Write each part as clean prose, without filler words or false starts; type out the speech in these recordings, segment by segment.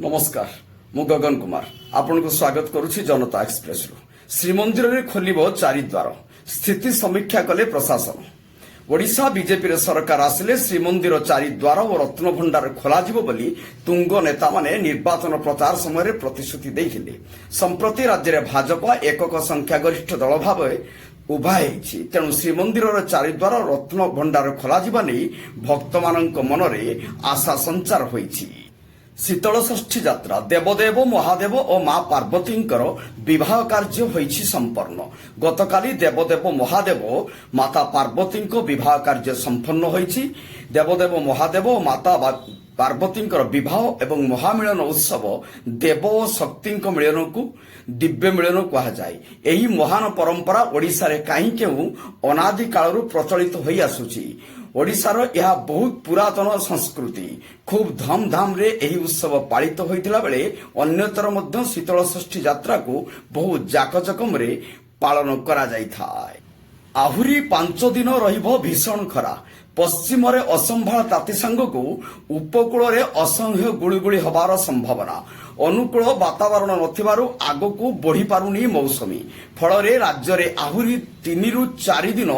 नमस्कार मु गगन कुमार आपण को स्वागत करुछि जनता एक्सप्रेस रु श्रीमंदिर रे खोलिबो चारिद्वार स्थिति समीक्षा कले प्रशासन ओडिशा बीजेपी रे सरकार आसिले श्रीमंदिर चारिद्वार और रत्न भंडार खोला जिवो बोली तुंग नेता माने निर्वाचन प्रचार समय प्रतिश्रुति देइथिले। संप्रति राज्य रे भाजपा एकक संख्या गरिष्ठ दल भाव उभा हेछि। तेणु श्रीमंदिर चारिद्वार रत्न भंडार खोला जिबा नै भक्त मानक मनरे आशा संचार होइछि। शीतल षष्ठी यात्रा देवदेव महादेव और मां पार्वती विवाह कार्य होइछि संपन्न। गतकाली देवदेव महादेव माता पार्वती विवाह कार्य संपन्न होइछि। देवदेव महादेव और माता पार्वती विवाह एवं महामिलन उत्सव देव और शक्ति मिलन को दिव्य मिलन कहा जाए। एही महान परंपरा ओडिशा रे काहे केउ अनादि कालरु प्रचलित होई आसुछि। ओडिशार यह बहुत पुरातन संस्कृति खूब धूमधाम रे एही उत्सव पालित होइतिला बेले अन्यतर मध्य शीतल षष्ठी यात्रा को बहुत जाकजकम रे पालन करा जाइथाय। आहुरी 5 दिन रहिबो भीषण खरा। पश्चिम रे असंभाळ ताती संगको उपकूल रे असंख्य गुळीगुळी हबार संभावना। अनुकूल वातावरण नथिबारु आगको बढ़ी पारुनी मौसमी फल रे राज्य रे आहुरी 3 रु 4 दिन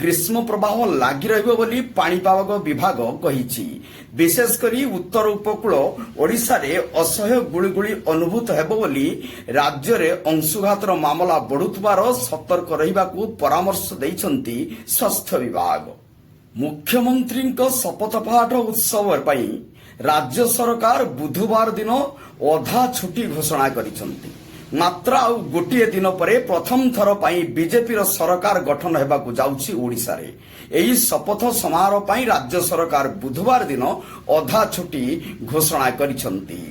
ग्रीष्म प्रवाह लागि रहइबो बोली पाणीपाग विभाग कहिछि। विशेष करी उत्तर उपकूल ओडिशा रे असह्य गुळीगुळी अनुभूत हेबो बोली राज्य रे अंशुघातर मामला बढ़ुतबार सतर्क रहिबाकू परामर्श दैछंती स्वास्थ्य विभाग। मुख्यमंत्री शपथपाठ उत्सव पर राज्य सरकार बुधवार दिन अधा छुट्टी घोषणा करिसंती। मात्र आउ गोटे दिन पर प्रथम थर पर बीजेपी सरकार गठन हेबाकू जाउछि ओडिशा रे। एही शपथ समारोह पर राज्य सरकार बुधवार दिन अधा छुट्टी घोषणा करिसंती।